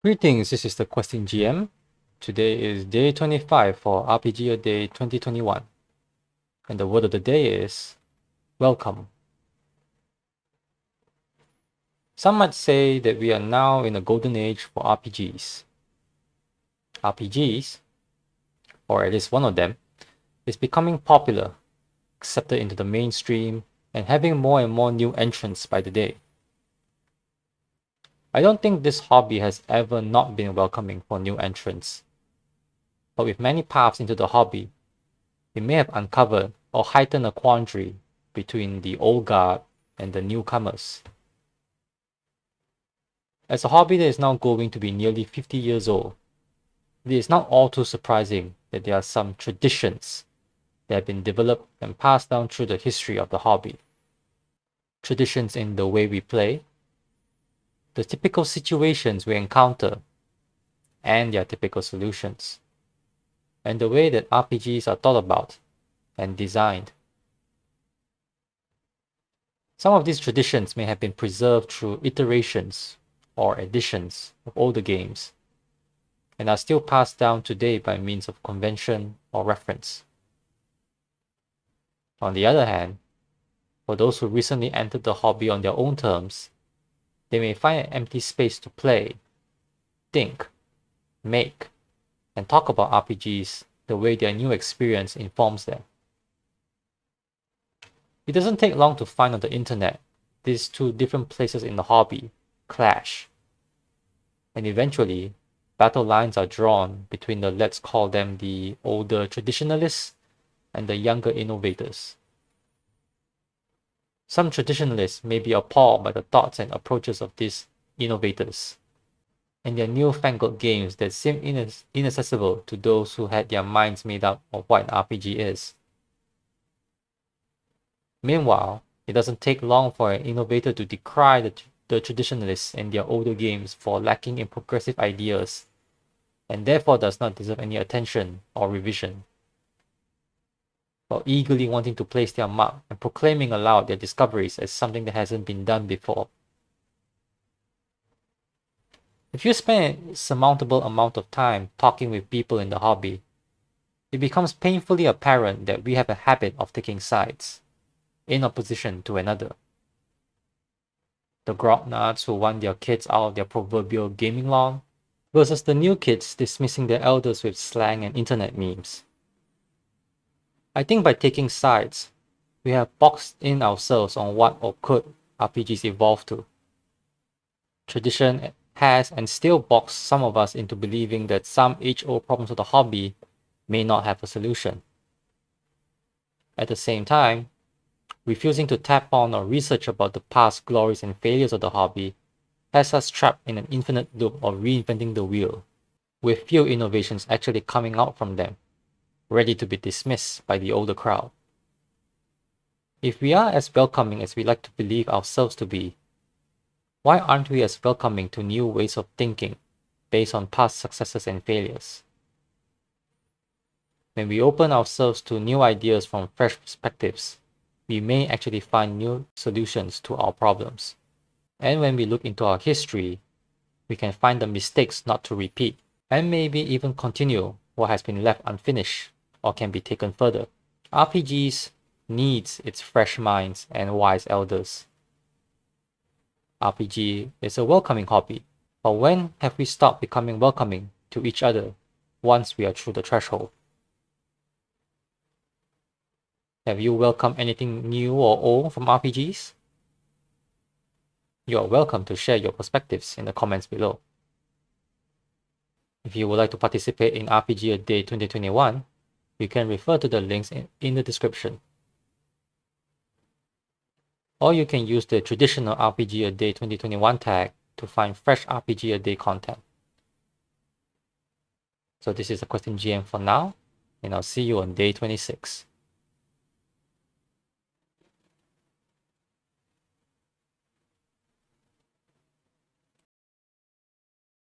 Greetings, this is the Question GM. Today is day 25 for RPG A Day 2021. And the word of the day is welcome. Some might say that we are now in a golden age for RPGs. RPGs, or at least one of them, is becoming popular, accepted into the mainstream, and having more and more new entrants by the day. I don't think this hobby has ever not been welcoming for new entrants. But with many paths into the hobby, we may have uncovered or heightened a quandary between the old guard and the newcomers. As a hobby that is now going to be nearly 50 years old, it is not all too surprising that there are some traditions that have been developed and passed down through the history of the hobby. Traditions in the way we play, the typical situations we encounter, and their typical solutions, and the way that RPGs are thought about and designed. Some of these traditions may have been preserved through iterations or editions of older games, and are still passed down today by means of convention or reference. On the other hand, for those who recently entered the hobby on their own terms, they may find an empty space to play, think, make, and talk about RPGs the way their new experience informs them. It doesn't take long to find on the internet these two different places in the hobby clash, and eventually battle lines are drawn between the, let's call them, the older traditionalists and the younger innovators. Some traditionalists may be appalled by the thoughts and approaches of these innovators and their newfangled games that seem inaccessible to those who had their minds made up of what an RPG is. Meanwhile, it doesn't take long for an innovator to decry the traditionalists and their older games for lacking in progressive ideas, and therefore does not deserve any attention or revision, while eagerly wanting to place their mark and proclaiming aloud their discoveries as something that hasn't been done before. If you spend a surmountable amount of time talking with people in the hobby, it becomes painfully apparent that we have a habit of taking sides, in opposition to another. The grognards who want their kids out of their proverbial gaming lawn, versus the new kids dismissing their elders with slang and internet memes. I think by taking sides, we have boxed in ourselves on what or could RPGs evolve to. Tradition has and still boxed some of us into believing that some age-old problems of the hobby may not have a solution. At the same time, refusing to tap on or research about the past glories and failures of the hobby has us trapped in an infinite loop of reinventing the wheel, with few innovations actually coming out from them, ready to be dismissed by the older crowd. If we are as welcoming as we like to believe ourselves to be, why aren't we as welcoming to new ways of thinking based on past successes and failures? When we open ourselves to new ideas from fresh perspectives, we may actually find new solutions to our problems. And when we look into our history, we can find the mistakes not to repeat, and maybe even continue what has been left unfinished or can be taken further. RPGs needs its fresh minds and wise elders. RPG is a welcoming hobby, but when have we stopped becoming welcoming to each other once we are through the threshold? Have you welcomed anything new or old from RPGs? You are welcome to share your perspectives in the comments below. If you would like to participate in RPG A Day 2021, you can refer to the links in the description. Or you can use the traditional RPG A Day 2021 tag to find fresh RPG A Day content. So this is a Question GM for now, and I'll see you on day 26.